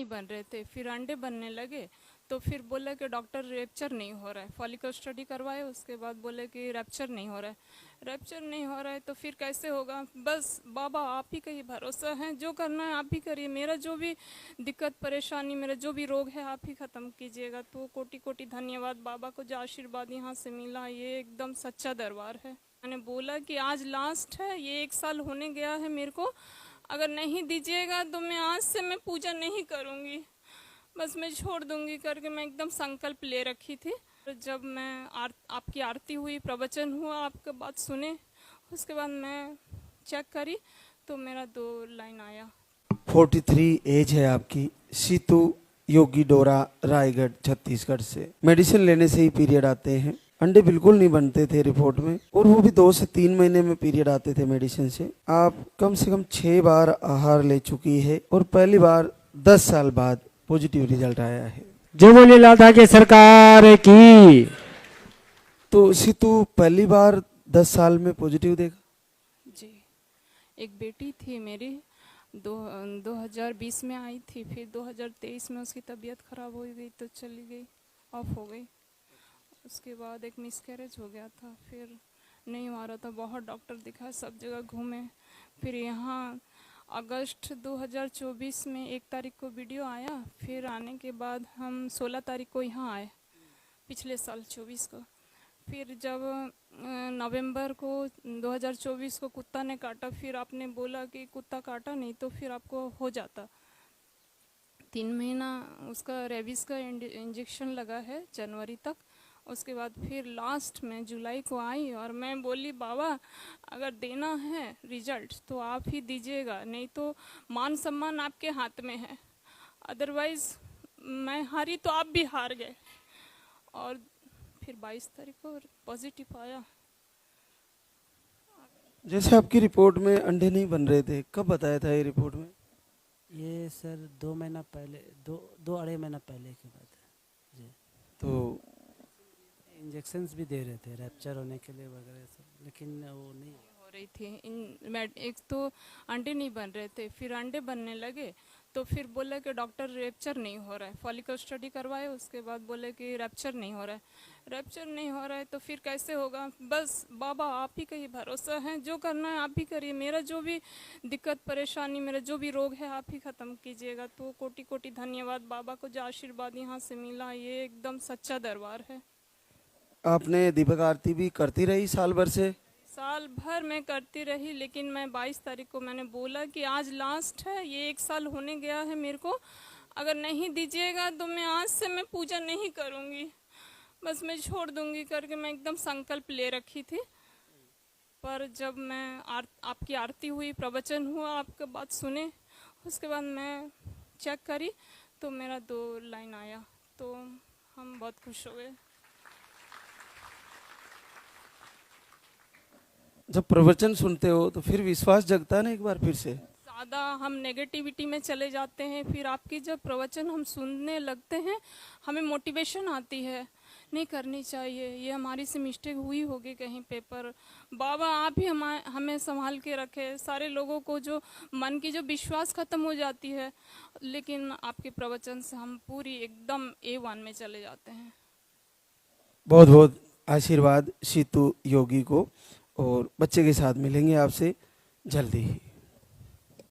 नहीं बन रहे थे, फिर अंडे बनने लगे। तो फिर बोला कि डॉक्टर रैप्चर नहीं हो रहा है, फॉलिकल स्टडी करवाए, उसके बाद बोले कि रैप्चर नहीं हो रहा है। रैप्चर नहीं हो रहा है तो फिर कैसे होगा? बस बाबा आप ही का ही भरोसा है, जो करना है आप ही करिए, मेरा जो भी दिक्कत परेशानी, मेरा जो भी रोग है आप ही ख़त्म कीजिएगा। तो कोटि कोटि धन्यवाद बाबा को, जो आशीर्वाद यहाँ से मिला, ये एकदम सच्चा दरबार है। मैंने बोला कि आज लास्ट है, ये 1 साल होने गया है मेरे को, अगर नहीं दीजिएगा तो मैं आज से मैं पूजा नहीं करूँगी, बस मैं छोड़ दूंगी करके मैं एकदम संकल्प ले रखी थी। जब मैं आपकी आरती हुई, प्रवचन हुआ, आपका बात सुने, उसके बाद मैं चेक करी तो मेरा 2 लाइन आया। 43 एज है आपकी, सीतू योगी डोरा, रायगढ़ छत्तीसगढ़ से। मेडिसिन लेने से ही पीरियड आते हैं। अंडे बिल्कुल नहीं बनते थे रिपोर्ट में, और वो भी 2 से 3 महीने में पीरियड आते थे मेडिसिन से। आप कम से कम 6 बार आहार ले चुकी है, और पहली बार 10 साल बाद पॉजिटिव रिजल्ट आया है। जय बोले लाधा के सरकार की। तो सीतू पहली बार 10 साल में पॉजिटिव देखा? जी, एक बेटी थी मेरी, 2020 में आई थी, फिर 2023 में उसकी तबीयत खराब हो गई तो चली गई, ऑफ हो गई। उसके बाद एक मिसकैरेज हो गया था, फिर नहीं हुआ रहा था, बहुत डॉक्टर दिखा, सब जगह घूमे। फिर यहाँ अगस्त 2024 में 1 तारीख को वीडियो आया, फिर आने के बाद हम 16 तारीख को यहाँ आए, पिछले साल 24 को। फिर जब नवंबर को 2024 को कुत्ता ने काटा, फिर आपने बोला कि कुत्ता काटा नहीं तो फिर आपको हो जाता। 3 महीना उसका रेबीज़ का इंजेक्शन लगा है जनवरी तक। उसके बाद फिर लास्ट में जुलाई को आई और मैं बोली बाबा अगर देना है रिजल्ट तो आप ही दीजिएगा, नहीं तो मान सम्मान आपके हाथ में है, अदरवाइज़ मैं हारी तो आप भी हार गए। और फिर 22 तारीख को पॉजिटिव आया। जैसे आपकी रिपोर्ट में अंडे नहीं बन रहे थे, कब बताया था ये रिपोर्ट में? ये सर 2 महीना पहले, 2-2.5 महीना पहले की बात है जी। तो इंजेक्शन्स भी दे रहे थे रैप्चर होने के लिए वगैरह सब, लेकिन वो नहीं हो रही थी। एक तो अंडे नहीं बन रहे थे, फिर अंडे बनने लगे तो फिर बोला कि डॉक्टर रैप्चर नहीं हो रहा है, फॉलिकल स्टडी करवाए, उसके बाद बोले कि रैप्चर नहीं हो रहा है। रैप्चर नहीं हो रहा है तो फिर कैसे होगा? बस बाबा आप ही का ही भरोसा है, जो करना है आप ही करिए, मेरा जो भी दिक्कत परेशानी, मेरा जो भी रोग है आप ही ख़त्म कीजिएगा। तो कोटि कोटि धन्यवाद बाबा को, जो आशीर्वाद यहाँ से मिला, ये एकदम सच्चा दरबार है। आपने दीपक आरती भी करती रही साल भर से? साल भर मैं करती रही, लेकिन मैं 22 तारीख को मैंने बोला कि आज लास्ट है, ये 1 साल होने गया है मेरे को, अगर नहीं दीजिएगा तो मैं आज से मैं पूजा नहीं करूँगी, बस मैं छोड़ दूँगी करके मैं एकदम संकल्प ले रखी थी। पर जब मैं आपकी आरती हुई, प्रवचन हुआ, आपका बात सुने, उसके बाद मैं चेक करी तो मेरा 2 लाइन आया, तो हम बहुत खुश हो गए। जब प्रवचन सुनते हो तो फिर विश्वास जगता है ना एक बार फिर से? ज़्यादा हम नेगेटिविटी में चले जाते हैं, फिर आपकी जब प्रवचन हम सुनने लगते हैं हमें मोटिवेशन आती है, नहीं करनी चाहिए, ये हमारी से मिस्टेक हुई होगी कहीं पे, पर बाबा आप ही हमें संभाल के रखे। सारे लोगों को जो मन की जो विश्वास ख़त्म हो जाती है, लेकिन आपके प्रवचन से हम पूरी एकदम A1 में चले जाते हैं। बहुत बहुत आशीर्वाद सीतू योगी को, और बच्चे के साथ मिलेंगे आपसे जल्दी ही।